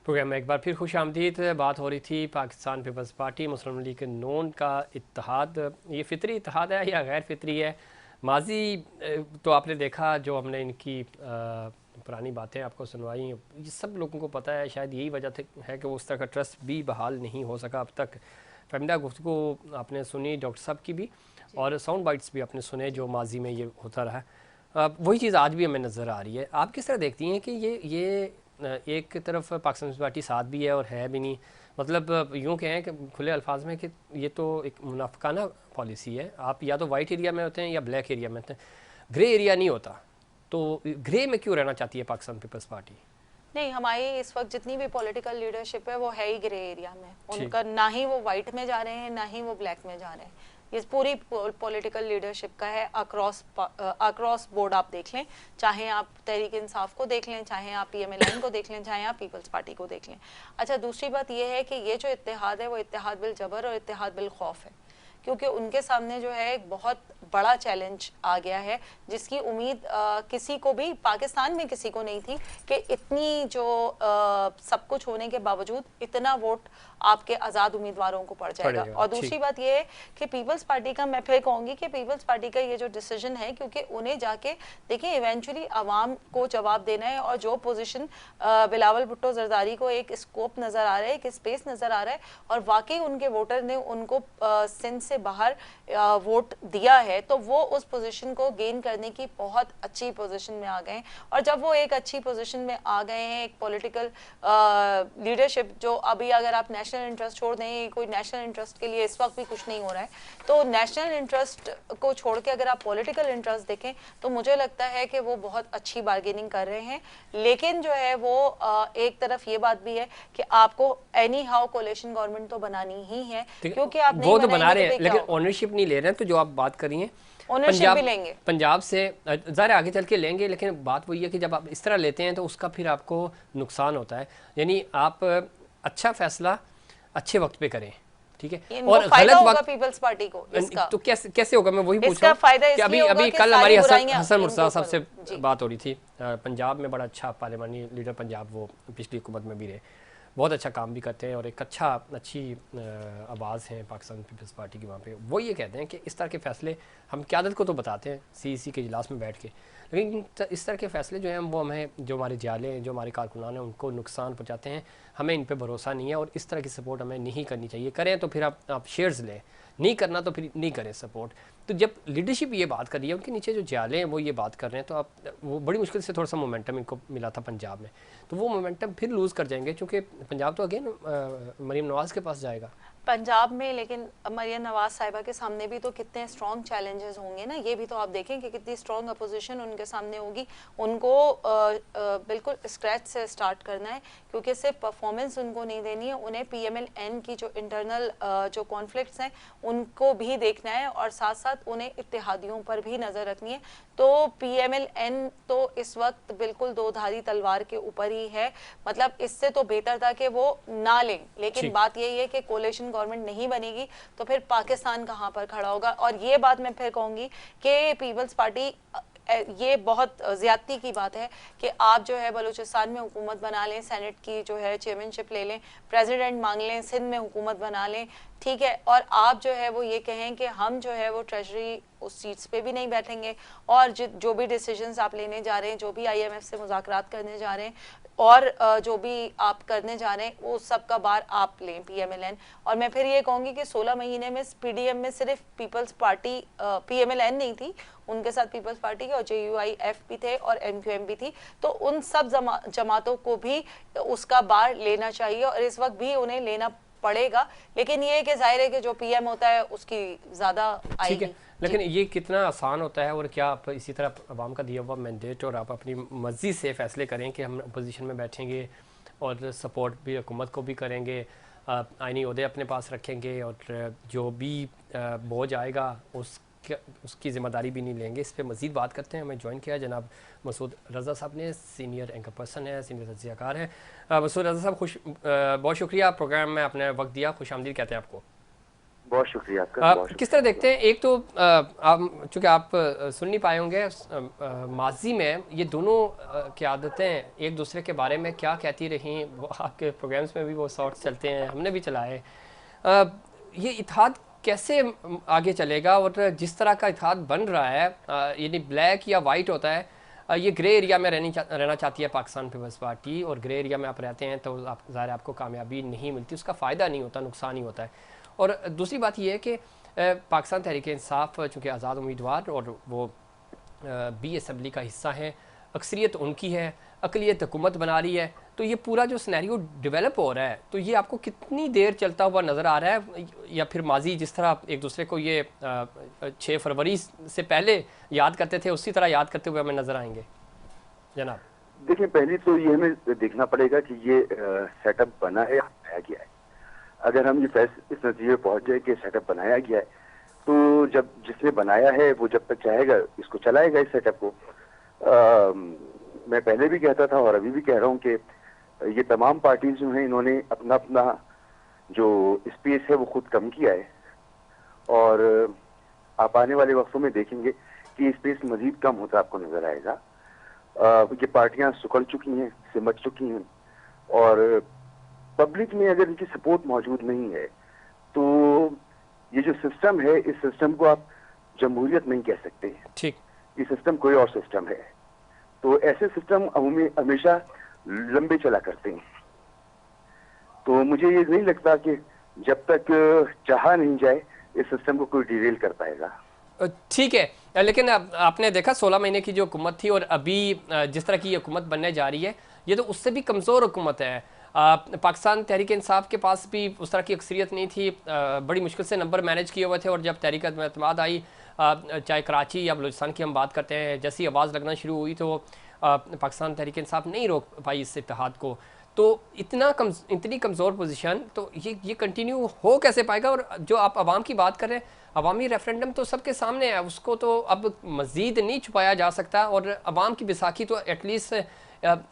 Programme में एक बार फिर खुश आमदीद। बात हो रही थी पाकिस्तान पीपल्स पार्टी मुस्लिम लीग नून का इत्तेहाद, ये फितरी इत्तेहाद है या गैर फितरी है। माजी तो आपने देखा, जो हमने इनकी पुरानी बातें आपको सुनवाई, ये सब लोगों को पता है। शायद यही वजह है कि उस तरह का ट्रस्ट भी बहाल नहीं हो सका अब तक। फहमिदा गुफ्तगू आपने सुनी डॉक्टर साहब की भी, और साउंड बाइट्स भी आपने सुने जो माजी में ये होता रहा। वही चीज़ आज भी हमें नज़र आ रही है। आप किस तरह देखती हैं कि ये एक तरफ पाकिस्तान पीपल्स पार्टी साथ भी है और है भी नहीं, मतलब यूँ कहें कि खुले अल्फाज में कि ये तो एक मुनाफिकाना पॉलिसी है। आप या तो वाइट एरिया में होते हैं या ब्लैक एरिया में होते हैं, ग्रे एरिया नहीं होता। तो ग्रे में क्यों रहना चाहती है पाकिस्तान पीपल्स पार्टी? नहीं, हमारी इस वक्त जितनी भी पॉलिटिकल लीडरशिप है वो है ही ग्रे एरिया में। उनका ना ही वो वाइट में जा रहे हैं ना ही वो ब्लैक में जा रहे हैं। ये पूरी पॉलिटिकल लीडरशिप का है, अक्रॉस बोर्ड आप देख लें, चाहे आप तहरीक इंसाफ को देख लें, चाहे आप पीएमएलएन को देख लें, चाहे आप पीपल्स पार्टी को देख लें। अच्छा, दूसरी बात ये है कि ये जो इत्तेहाद है वो इत्तेहाद बिल जबर और इत्तेहाद बिल खौफ है, क्योंकि उनके सामने जो है एक बहुत बड़ा चैलेंज आ गया है जिसकी उम्मीद किसी को भी पाकिस्तान में किसी को नहीं थी कि इतनी जो सब कुछ होने के बावजूद इतना वोट आपके आज़ाद उम्मीदवारों को पड़ जाएगा। और दूसरी बात ये है कि पीपल्स पार्टी का, मैं फिर कहूँगी कि पीपल्स पार्टी का ये जो डिसीजन है, क्योंकि उन्हें जाके देखिए इवेंचुअली आवाम को जवाब देना है, और जो पोजीशन बिलावल भुट्टो जरदारी को एक स्कोप नज़र आ रहा है, एक स्पेस नज़र आ रहा है, और वाकई उनके वोटर ने उनको सिंध से बाहर वोट दिया है, तो वो उस पोजीशन को गेन करने की बहुत अच्छी पोजीशन में आ गए हैं। और जब वो एक अच्छी पोजीशन में आ गए हैं, एक पॉलिटिकल लीडरशिप जो अभी, अगर आप नेशनल इंटरेस्ट छोड़ दें, कोई नेशनल इंटरेस्ट के लिए इस वक्त भी कुछ नहीं हो रहा है, तो नेशनल इंटरेस्ट को छोड़ के अगर आप पॉलिटिकल इंटरेस्ट देखें तो मुझे लगता है कि वो बहुत अच्छी बार्गेनिंग कर रहे हैं। लेकिन जो है वो एक तरफ ये बात भी है कि आपको एनी हाउ कोalition गवर्नमेंट तो बनानी ही है, क्योंकि आप वो तो बना रहे हैं लेकिन ओनरशिप नहीं ले रहे हैं। तो जो आप बात कर रही हैं ओनरशिप भी लेंगे, पंजाब से ज़रा आगे चल के लेंगे, लेकिन बात वही है कि जब आप इस तरह लेते हैं तो उसका फिर आपको नुकसान होता है। यानी आप अच्छा फैसला अच्छे वक्त पे करें, ठीक है, और गलत वक्त पीपल्स पार्टी को इसका तो कैसे होगा? मैं वही पूछ रहा हूं कि अभी कल हमारी हसन मुर्तज़ा साहब से बात हो रही थी। पंजाब में बड़ा अच्छा पार्लियामानी लीडर पंजाब वो पिछली हुकूमत में भी रहे, बहुत अच्छा काम भी करते हैं और एक अच्छी आवाज़ है पाकिस्तान पीपल्स पार्टी की वहाँ पे। वो ये कहते हैं कि इस तरह के फ़ैसले हम क़यादत को तो बताते हैं सीईसी के इजलास में बैठ के, लेकिन इस तरह के फ़ैसले जो हैं वो हमें, जो हमारे जाले हैं, जो हमारे कारकुनान हैं, उनको नुकसान पहुँचाते हैं। हमें इन पर भरोसा नहीं है और इस तरह की सपोर्ट हमें नहीं करनी चाहिए। करें तो फिर आप शेयर्स लें, नहीं करना तो फिर नहीं करें सपोर्ट। तो जब लीडरशिप ये बात कर रही है, उनके नीचे जो जाले हैं वो ये बात कर रहे हैं, तो आप वो बड़ी मुश्किल से थोड़ा सा मोमेंटम इनको मिला था पंजाब में, तो वो मोमेंटम फिर लूज़ कर जाएंगे, क्योंकि पंजाब तो अगेन मरीम नवाज़ के पास जाएगा पंजाब में। लेकिन मरियम नवाज साहिबा के सामने भी तो कितने स्ट्रॉन्ग चैलेंजेस होंगे ना, ये भी तो आप देखें कि कितनी स्ट्रॉन्ग अपोजिशन उनके सामने होगी। उनको बिल्कुल स्क्रैच से स्टार्ट करना है, क्योंकि सिर्फ परफॉर्मेंस उनको नहीं देनी है, उन्हें पीएमएलएन की जो इंटरनल जो कॉन्फ्लिक्ट्स हैं उनको भी देखना है, और साथ साथ उन्हें इत्तेहादियों पर भी नज़र रखनी है। तो पीएमएलएन तो इस वक्त बिल्कुल दो धारी तलवार के ऊपर ही है। मतलब इससे तो बेहतर था कि वो ना लें, लेकिन बात यही है कि कोalition गवर्नमेंट नहीं बनेगी तो फिर पाकिस्तान कहां पर खड़ा होगा। और ये बात मैं फिर कहूंगी कि पीपल्स पार्टी, ये बहुत ज्यादती की बात है कि आप जो है बलूचिस्तान में हुकूमत बना लें, सेनेट की जो है चेयरमैनशिप ले लें, प्रेसिडेंट मांग लें, सिंध में हुकूमत बना लें, ठीक है, और आप जो है वो ये कहें कि हम जो है वो ट्रेजरी उस सीट्स पे भी नहीं बैठेंगे, और जो भी डिसीजंस आप लेने जा रहे हैं, जो भी आईएमएफ से मुज़ाकरात करने जा रहे हैं, और जो भी आप करने जा रहे हैं वो सब का बार आप लें पीएमएलएन। और मैं फिर ये कहूँगी कि 16 महीने में पीडीएम में सिर्फ पीपल्स पार्टी, पीएमएलएन नहीं थी, उनके साथ पीपल्स पार्टी और जेयूआईएफ भी थे और एमक्यूएम भी थी, तो उन सब जमातों को भी उसका बार लेना चाहिए, और इस वक्त भी उन्हें लेना पड़ेगा। लेकिन ये कि जाहिर है कि जो पीएम होता है उसकी ज़्यादा आएगी, लेकिन ये कितना आसान होता है, और क्या आप इसी तरह अवाम का दिया हुआ मैंडेट और आप अपनी मर्जी से फ़ैसले करें कि हम अपोजिशन में बैठेंगे और सपोर्ट भी हुकूमत को भी करेंगे, आईनी ओहदे अपने पास रखेंगे, और जो भी बोझ आएगा उसकी ज़िम्मेदारी भी नहीं लेंगे। इस पर मज़ीद बात करते हैं। हमें ज्वाइन किया जनाब मसूद रज़ा साहब ने, सीनियर एंकर पर्सन है, सीनियर तज्ज़ियाकार हैं। मसूद रज़ा साहब बहुत शुक्रिया, प्रोग्राम में आपने वक्त दिया, खुश आमदीद कहते हैं आपको। बहुत शुक्रिया आपका, बहुत किस तरह देखते हैं, एक तो आप चूँकि आप सुन नहीं पाए होंगे, माजी में ये दोनों की आदतें एक दूसरे के बारे में क्या कहती रहीं, वो आपके प्रोग्राम्स में भी वो शॉर्ट्स चलते हैं, हमने भी चलाए। अ, ये इत्तेहाद कैसे आगे चलेगा, और जिस तरह का इत्तेहाद बन रहा है, यानी ब्लैक या वाइट होता है, ये ग्रे एरिया में रहना चाहती है पाकिस्तान पीपल्स पार्टी, और ग्रे एरिया में आप रहते हैं तो आप ज़ाहिर आपको कामयाबी नहीं मिलती, उसका फ़ायदा नहीं होता, नुकसान ही होता है। और दूसरी बात यह है कि पाकिस्तान तहरीक इंसाफ चूँकि आज़ाद उम्मीदवार और वो बी असम्बली का हिस्सा हैं, अक्सरियत उनकी है, अकलियत हुकूमत बना रही है, तो ये पूरा जो सिनेरियो डेवलप हो रहा है, तो ये आपको कितनी देर चलता हुआ नज़र आ रहा है, या फिर माजी जिस तरह एक दूसरे को ये 6 फरवरी से पहले याद करते थे उसी तरह याद करते हुए हमें नज़र आएंगे जनाब? देखिए, पहले तो ये हमें देखना पड़ेगा कि ये सेटअप बना है या बनाया गया है। अगर हम इस नतीजे में पहुंच जाए कि सेटअप बनाया गया है, तो जब जिसने बनाया है वो जब तक चाहेगा इसको चलाएगा, इस सेटअप को। मैं पहले भी कहता था और अभी भी कह रहा हूँ कि ये तमाम पार्टीज जो हैं, इन्होंने अपना अपना जो स्पेस है वो खुद कम किया है, और आप आने वाले वक्तों में देखेंगे कि स्पेस मजीद कम होता आपको नजर आएगा। ये पार्टियां सुकड़ चुकी हैं, सिमट चुकी हैं, और पब्लिक में अगर इनकी सपोर्ट मौजूद नहीं है तो ये जो सिस्टम है, इस सिस्टम को आप जमहूरियत नहीं कह सकते। ठीक, ये सिस्टम कोई और सिस्टम है। तो ऐसे सिस्टम हमेशा लंबे चला करते हैं। तो मुझे ये नहीं लगता कि जब तक चाहा नहीं जाए इस सिस्टम को कोई डिरेल कर पाएगा। ठीक है, लेकिन आपने देखा 16 महीने की जो हुकूमत थी और अभी जिस तरह की ये हुकूमत बनने जा रही है, ये तो उससे भी कमज़ोर हुकूमत है। पाकिस्तान तहरीक इंसाफ के पास भी उस तरह की अक्सरियत नहीं थी, बड़ी मुश्किल से नंबर मैनेज किए हुए थे, और जब तहरीक एतमाद आई, चाहे कराची या बलूचिस्तान की हम बात करते हैं, जैसी आवाज़ लगना शुरू हुई तो पाकिस्तान तहरीक इंसाफ नहीं रोक पाई इस इत्तेहाद को। तो इतनी कमज़ोर पोजीशन, तो ये कंटिन्यू हो कैसे पाएगा? और जो आप आवाम की बात कर रहे हैं, अवामी रेफरेंडम तो सबके सामने है, उसको तो अब मज़ीद नहीं छुपाया जा सकता, और अवाम की बैसाखी तो एटलीस्ट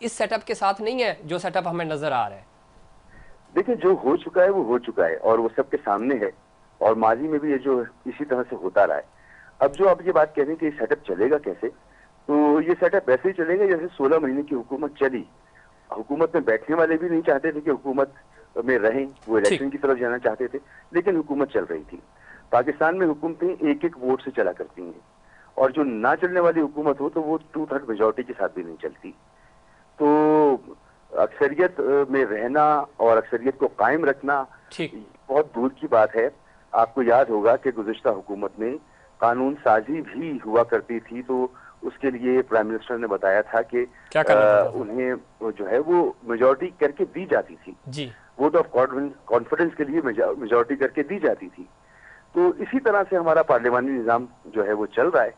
इस सेटअप के साथ नहीं है जो सेटअप हमें नज़र आ रहा है। देखिए, जो हो चुका है वो हो चुका है, और वो सबके सामने है, और माजी में भी ये जो इसी तरह से होता रहा है। अब जो आप ये बात कह रहे हैं कि ये सेटअप चलेगा कैसे, तो ये सेटअप वैसे ही चलेगा जैसे 16 महीने की हुकूमत चली। हुकूमत में बैठने वाले भी नहीं चाहते थे कि हुकूमत में रहें, वो इलेक्शन की तरफ जाना चाहते थे, लेकिन हुकूमत चल रही थी। पाकिस्तान में हुकूमतें एक एक वोट से चला करती हैं, और जो ना चलने वाली हुकूमत हो तो वो 2/3 मेजोरिटी के साथ भी नहीं चलती। तो अक्सरियत में रहना और अक्सरियत को कायम रखना बहुत दूर की बात है। आपको याद होगा कि गुज़िश्ता हुकूमत में कानून साजी भी हुआ करती थी, तो उसके लिए प्राइम मिनिस्टर ने बताया था कि उन्हें जो है वो मेजॉरिटी करके दी जाती थी जी, वोट ऑफ कॉन्फिडेंस के लिए मेजॉरिटी करके दी जाती थी। तो इसी तरह से हमारा पार्लियामानी निज़ाम जो है वो चल रहा है,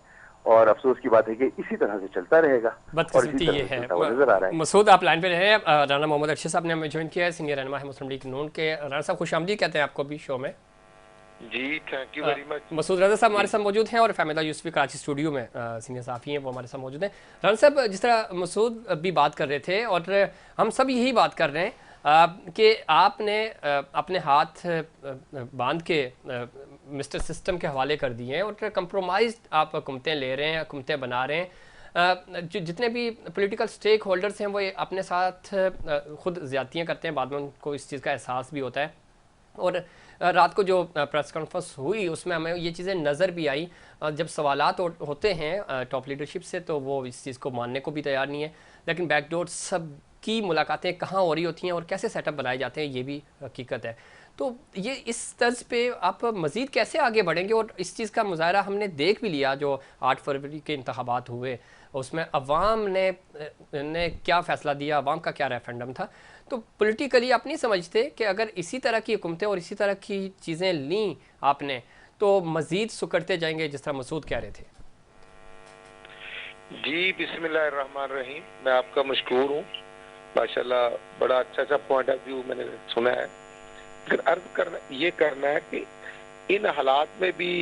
और अफसोस की बात है कि इसी तरह से चलता रहेगा। बदकिस्मती ये है। नजर आ रहा है। मसूद, आप लाइन पे रहे। राना मोहम्मद अरशद साहब ने हमें ज्वाइन किया है, सीनियर रहनुमा है मुस्लिम लीग नून के। राना साहब खुशामदीद कहते हैं आपको भी शो में। जी, thank you very much. Masood Raza साहब हमारे साथ मौजूद हैं, और फहमिदा यूसुफी कराची स्टूडियो में सीनियर साफ़ी हैं, वो हमारे साथ मौजूद हैं। राना साहब, जिस तरह मसूद भी बात कर रहे थे और हम सब यही बात कर रहे हैं कि आपने अपने हाथ बांध के मिस्टर सिस्टम के हवाले कर दिए हैं, और कंप्रोमाइज आप हुकूमतें ले रहे हैं, हुकूमतें बना रहे हैं। जो जितने भी पॉलिटिकल स्टेक होल्डर्स हैं वो अपने साथ खुद ज़्यादतियाँ करते हैं, बाद में उनको इस चीज़ का एहसास भी होता है। और रात को जो प्रेस कॉन्फ्रेंस हुई उसमें हमें ये चीज़ें नज़र भी आई, जब सवालात होते हैं टॉप लीडरशिप से तो वो इस चीज़ को मानने को भी तैयार नहीं है, लेकिन बैकडोर सब की मुलाकातें कहाँ हो रही होती हैं और कैसे सेटअप बनाए जाते हैं, ये भी हकीकत है। तो ये इस तर्ज पे आप मज़ीद कैसे आगे बढ़ेंगे? और इस चीज़ का मुजाहरा हमने देख भी लिया, जो 8 फरवरी के इंतखाबात हुए उसमें अवाम ने क्या फ़ैसला दिया, अवाम का क्या रेफरेंडम था। तो पॉलिटिकली आप नहीं समझते कि अगर इसी तरह की हुकूमतें और इसी तरह की चीज़ें लीं आपने, तो मज़ीद सुकड़ते जाएंगे, जिस तरह मसूद कह रहे थे? जी, बिस्मिल्लाहिर्रहमानिर्रहीम। मैं आपका मशकूर हूँ, माशाल्लाह बड़ा अच्छा पॉइंट ऑफ व्यू मैंने सुना है। अर्ज करना है कि इन हालात में भी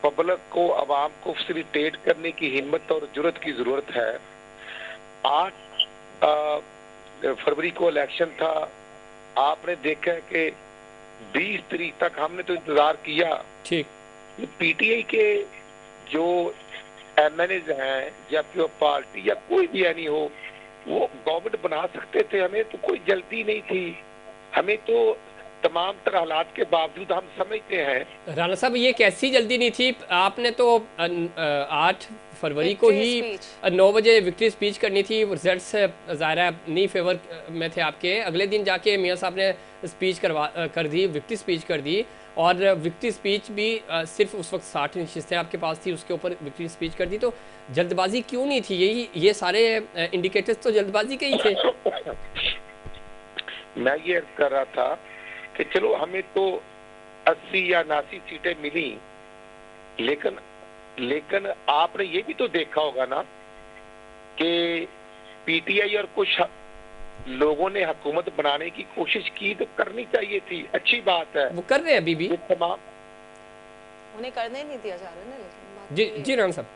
पब्लिक को, आवाम को फैसिलिटेट करने की हिम्मत और जुर्रत की जरूरत है। 8 फरवरी को इलेक्शन था, आपने देखा कि 20 तारीख तक हमने तो इंतजार किया। ठीक। पीटीआई के जो एमएनए हैं या फिर पार्टी या कोई भी नहीं हो, वो गवर्नमेंट बना सकते थे, हमें तो कोई जल्दी नहीं थी। हमें तो तमाम तरह हालात के बावजूद हम समझते हैं। राणा साहब ये कैसी जल्दी नहीं थी? आपने तो 8 फरवरी को ही 9 बजे विक्ट्री स्पीच करनी थी। रिजल्ट्स ज़ाहिर नहीं फेवर में थे आपके। अगले दिन जाके मियाँ साहब ने स्पीच कर दी, विक्ट्री स्पीच कर दी, और विक्ट्री स्पीच भी सिर्फ उस वक्त 60 नशिस्तें आपके पास थी, उसके ऊपर विक्ट्री स्पीच कर दी। तो जल्दबाजी क्यों नहीं थी? ये सारे इंडिकेटर्स तो जल्दबाजी के ही थे। मैं ये अर्ज कर रहा था कि चलो हमें तो 80 या 89 सीटें मिली, लेकिन आपने ये भी तो देखा होगा ना कि पीटीआई और कुछ लोगों ने हुकूमत बनाने की कोशिश की, तो करनी चाहिए थी, अच्छी बात है। वो कर रहे हैं अभी भी, तमाम उन्हें करने नहीं दिया जा रहा ना। लेकिन जी जी राणा साहब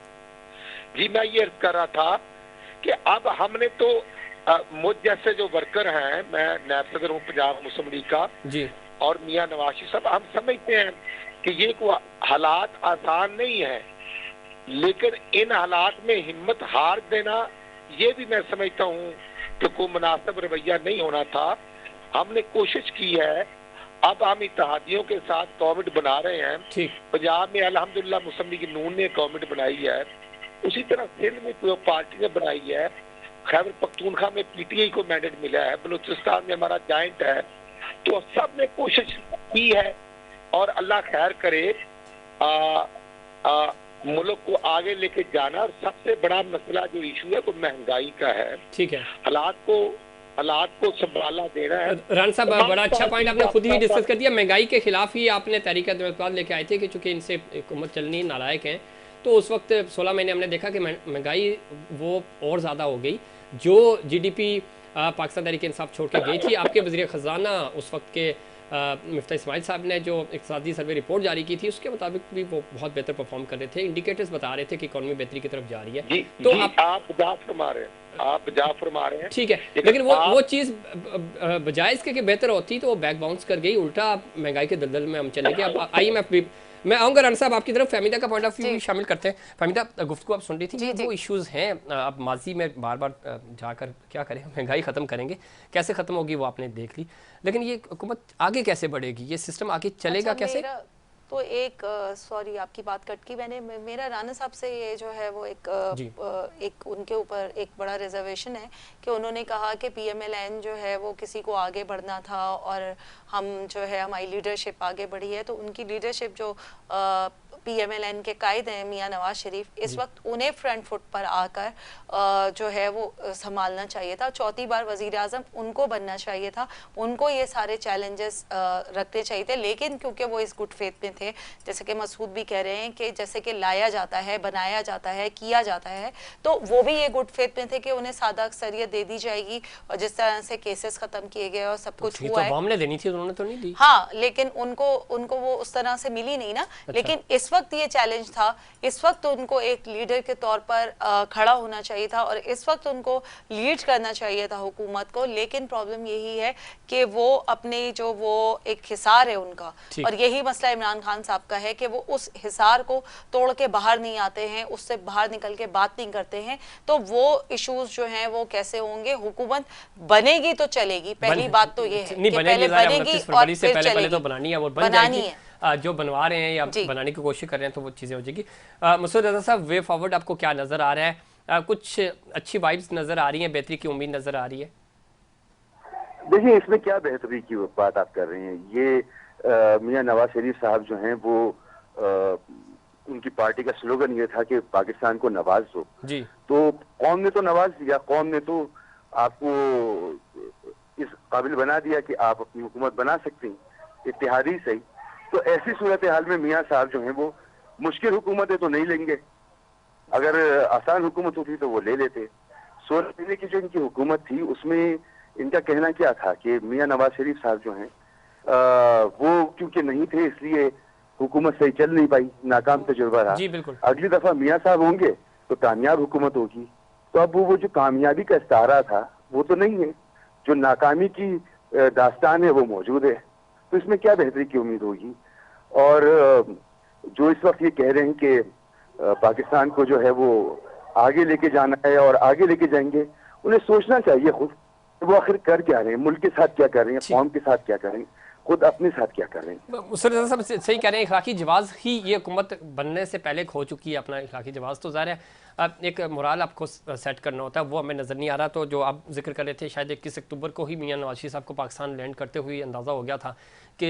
जी, मैं ये अर्ज कर रहा था कि अब हमने तो मुझ जैसे जो वर्कर हैं, मैं नायब सदर हूँ पंजाब मुस्लिम लीग का जी, और मियां नवाज शरीफ साहब, हम समझते हैं कि ये कोई हालात आसान नहीं है, लेकिन इन हालात में हिम्मत हार देना, ये भी मैं समझता हूँ कि कोई मुनासिब रवैया नहीं होना था। हमने कोशिश की है, अब हम इत्तेहादियों के साथ गवर्नमेंट बना रहे हैं। ठीक। पंजाब में अल्हम्दुलिल्लाह मुस्लिम लीग नून ने गवर्नमेंट बनाई है, उसी तरह सिंध में जो पार्टी ने बनाई है, खैबर पख्तूनख्वा में पीटीआई को मैंडेट मिला है, बलूचिस्तान में हमारा जॉइंट है, तो सब ने कोशिश की है और अल्लाह खैर करे। मुल्क को आगे लेके जाना, और सबसे बड़ा मसला जो इशू है वो महंगाई का है। ठीक है, हालात को संभाला देना है। राणा साहब बड़ा अच्छा पॉइंट आपने खुद ही डिस्कस कर दिया। महंगाई के खिलाफ ही आपने तहरीक इंसाफ लेके आए थे कि चूंकि इनसे हुकूमत चलनी नालायक हैं, तो उस वक्त 16 महीने हमने देखा कि महंगाई वो और ज़्यादा हो गई। जो जीडीपी पाकिस्तान तहरीक इंसाफ छोड़ के गई थी, आपके वज़ीर ख़जाना उस वक्त के मुफ्ती इस्माइल साहब ने जो इक़्तिसादी सर्वे रिपोर्ट जारी की थी, उसके मुताबिक भी वो बहुत बेहतर परफॉर्म कर रहे थे। इंडिकेटर्स बता रहे थे कि इकॉनमी बेहतरी की तरफ जा रही है। जी, तो जी, आप जा फरमा रहे हैं, ठीक है, लेकिन वो चीज़ बजाय इसके कि बेहतर होती तो वो बैक बाउंस कर गई, उल्टा महंगाई के दलदल में हम चले गए। अब IMF भी, मैं आऊँगा राणा साहब आपकी तरफ, फहमीदा का पॉइंट ऑफ व्यू भी शामिल करते हैं। फहमीदा, गुफ्तगू आप सुन रही थी, वो इश्यूज़ हैं, अब माजी में बार बार जाकर क्या करें, महंगाई ख़त्म करेंगे, कैसे ख़त्म होगी वो आपने देख ली, लेकिन ये हुकूमत आगे कैसे बढ़ेगी, ये सिस्टम आगे चलेगा कैसे? तो एक सॉरी आपकी बात कट की, मेरा राणा साहब से ये जो है वो एक उनके ऊपर एक बड़ा रिजर्वेशन है कि उन्होंने कहा कि PMLN जो है वो किसी को आगे बढ़ना था और हम जो है हमारी लीडरशिप आगे बढ़ी है। तो उनकी लीडरशिप जो PMLN के कायद हैं मियां नवाज शरीफ, इस वक्त उन्हें फ्रंट फुट पर आकर जो है वो संभालना चाहिए था। चौथी बार वजीर आजम उनको बनना चाहिए था, उनको ये सारे चैलेंजेस रखने चाहिए थे। लेकिन क्योंकि वो इस गुड फेथ में थे, जैसे कि मसूद भी कह रहे हैं कि जैसे कि लाया जाता है, बनाया जाता है, किया जाता है, तो वो भी ये गुड फेथ में थे कि उन्हें सादा अक्सरियत दे दी जाएगी। और जिस तरह से केसेस खत्म किए गए और सब कुछ हुआ है, हमने देनी थी, उन्होंने तो नहीं दी। हाँ, लेकिन उनको वो उस तरह से मिली नहीं ना। लेकिन इस वक्त ये चैलेंज था, इस वक्त उनको एक लीडर के तौर पर खड़ा होना चाहिए था और इस वक्त उनको लीड करना चाहिए था हुकूमत को। लेकिन प्रॉब्लम यही है कि वो अपने जो वो एक हिसार है उनका, और यही मसला इमरान खान साहब का है कि वो उस हिसार को तोड़ के बाहर नहीं आते हैं, उससे बाहर निकल के बात नहीं करते हैं। तो वो इश्यूज जो हैं वो कैसे होंगे? हुकूमत बनेगी तो चलेगी, पहली बात तो ये है कि पहले बनेगी और फिर चलेगी, तो बनानी है, वो बनानी है। जो बनवा रहे हैं या बनाने की कोशिश कर रहे हैं तो वो चीज़ें हो जाएगी। मसूद रज़ा साहब, वे फॉरवर्ड आपको क्या नज़र आ रहा है? कुछ अच्छी वाइब्स नज़र आ रही हैं, बेहतरी की उम्मीद नज़र आ रही है? देखिए, इसमें क्या बेहतरी की बात आप कर रहे हैं? ये मियां नवाज शरीफ साहब जो हैं वो उनकी पार्टी का स्लोगन ये था कि पाकिस्तान को नवाज दो जी। तो कौम ने तो नवाज दिया, कौम ने तो आपको इस काबिल बना दिया कि आप अपनी हुकूमत बना सकती, इत्तेहादी सही। तो ऐसी सूरत हाल में मियां साहब जो हैं वो मुश्किल हुकूमतें तो नहीं लेंगे, अगर आसान हुकूमत होती तो वो ले लेते। 16 महीने की जो इनकी हुकूमत थी उसमें इनका कहना क्या था कि मियां नवाज शरीफ साहब जो हैं वो क्योंकि नहीं थे इसलिए हुकूमत सही चल नहीं पाई, नाकाम तजुर्बा रहा। जी बिल्कुल। अगली दफा मियां साहब होंगे तो कामयाब हुकूमत होगी। तो अब वो जो कामयाबी का इस्तारा था वो तो नहीं है, जो नाकामी की दास्तान है वो मौजूद है। तो इसमें क्या बेहतरी की उम्मीद होगी। और जो इस वक्त ये कह रहे हैं कि पाकिस्तान को जो है वो आगे लेके जाना है और आगे लेके जाएंगे, उन्हें सोचना चाहिए खुद वो आखिर कर क्या रहे हैं, मुल्क के साथ क्या कर रहे हैं, कौम के साथ क्या कर रहे हैं, खुद अपने साथ क्या कर रहे हैं। मुसर्रफ रज़ा साहब सही कह रहे हैं, इखलाकी जवाब ही ये हुकूमत बनने से पहले खो चुकी है अपना इखलाकी जवाब। तो ज़ाहिर है अब एक मोराल आपको सेट करना होता है, वो हमें नज़र नहीं आ रहा। तो जो आप जिक्र कर रहे थे, शायद 21 अक्टूबर को ही मियां नवाज शरीफ साहब को पाकिस्तान लैंड करते हुए अंदाज़ा हो गया था कि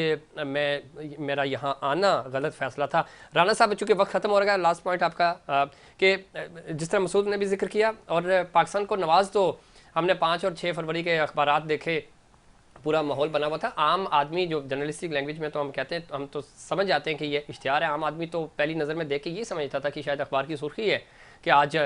मेरा यहाँ आना गलत फैसला था। राना साहब चूँकि वक्त ख़त्म हो रहा है, लास्ट पॉइंट आपका कि जिस तरह मसूद ने भी जिक्र किया, और पाकिस्तान को नवाज तो हमने 5 और 6 फरवरी के अखबारात देखे, पूरा माहौल बना हुआ था। आम आदमी जो जर्नलिस्टिक लैंग्वेज में तो हम कहते हैं, हम तो समझ जाते हैं कि ये इश्तिहार है। आम आदमी तो पहली नज़र में देख के ये समझता था कि शायद अखबार की सुर्खी है कि आज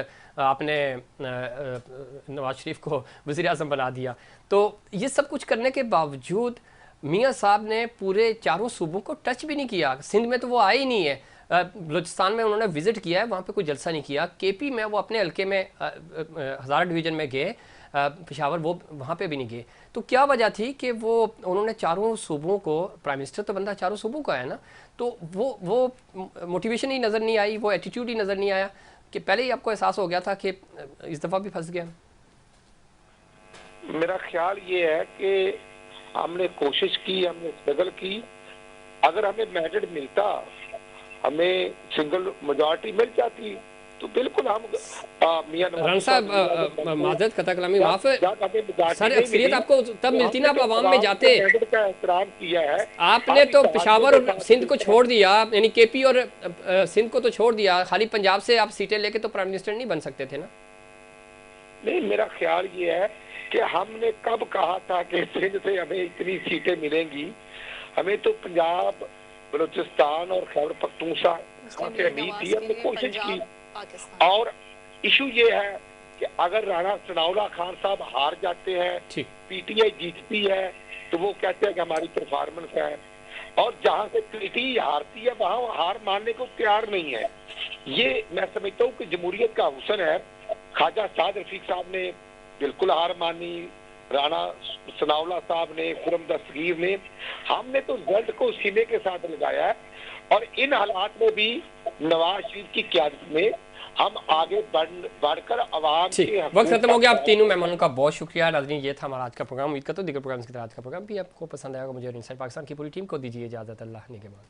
आपने नवाज शरीफ को वज़ीर आज़म बना दिया। तो ये सब कुछ करने के बावजूद मियाँ साहब ने पूरे 4 सूबों को टच भी नहीं किया। सिंध में तो वो आए ही नहीं है, बलूचिस्तान में उन्होंने विज़िट किया है, वहाँ पे कोई जलसा नहीं किया। केपी में वो अपने हल्के में हज़ारा डिवीज़न में गए, पेशावर वो वहाँ पे भी नहीं गए। तो क्या वजह थी कि वो उन्होंने 4 सूबों को, प्राइम मिनिस्टर तो बंदा 4 सूबों का है ना, तो वो मोटिवेशन ही नज़र नहीं आई, वो एटीट्यूड ही नज़र नहीं आया कि पहले ही आपको एहसास हो गया था कि इस दफ़ा भी फंस गया। मेरा ख्याल ये है कि हमने कोशिश की, हमने स्ट्रगल की, अगर हमें मैंडेट मिलता, हमें सिंगल मेजॉरिटी मिल जाती तो बिल्कुल हम राना साहब माजरत कता कलामी माफ, सर अक्सरियत आपको तब मिलती ना, आप आवाम में जाते। का एहतराम किया है आपने तो पेशावर और सिंध को छोड़ दिया, यानी केपी और सिंध को तो छोड़ दिया, खाली पंजाब से आप सीटें लेके तो प्राइम मिनिस्टर नहीं बन सकते थे ना। नहीं, मेरा ख्याल ये है कि हमने कब कहा था कि सिंध से हमें इतनी सीटें मिलेंगी। हमें तो पंजाब, बलूचिस्तान और खैबर पख्तूनख्वा से उम्मीद थी, हमने कोशिश की। और इशू ये है कि अगर राणा सनाउल्लाह खान साहब हार जाते हैं, पीटीआई जीतती है, तो वो कहते हैं कि हमारी परफॉर्मेंस है, और जहां से पीटीआई हारती है वहां हार मानने को तैयार नहीं है। ये मैं समझता हूँ कि जमहूरियत का हुस्न है। ख्वाजा साद रफीक साहब ने बिल्कुल हार मानी, राणा सनाउल्लाह साहब ने, खुरम दस्तगीर ने, हमने तो रिजल्ट को सीने के साथ लगाया है। और इन हालात में भी नवाज शरीफ की क़यादत में हम आगे बढ़कर आवाम के वक्त खत्म हो गया। आप तीनों मेहमानों का बहुत शुक्रिया। नाज़रीन, ये था हमारा आज का प्रोग्राम। उम्मीद करता हूँ दीगर प्रोग्राम की तरह आज का प्रोग्राम भी आपको पसंद आएगा। मुझे और इनसाइड पाकिस्तान की पूरी टीम को दीजिए इजाज़त। अल्लाह ने के बाद।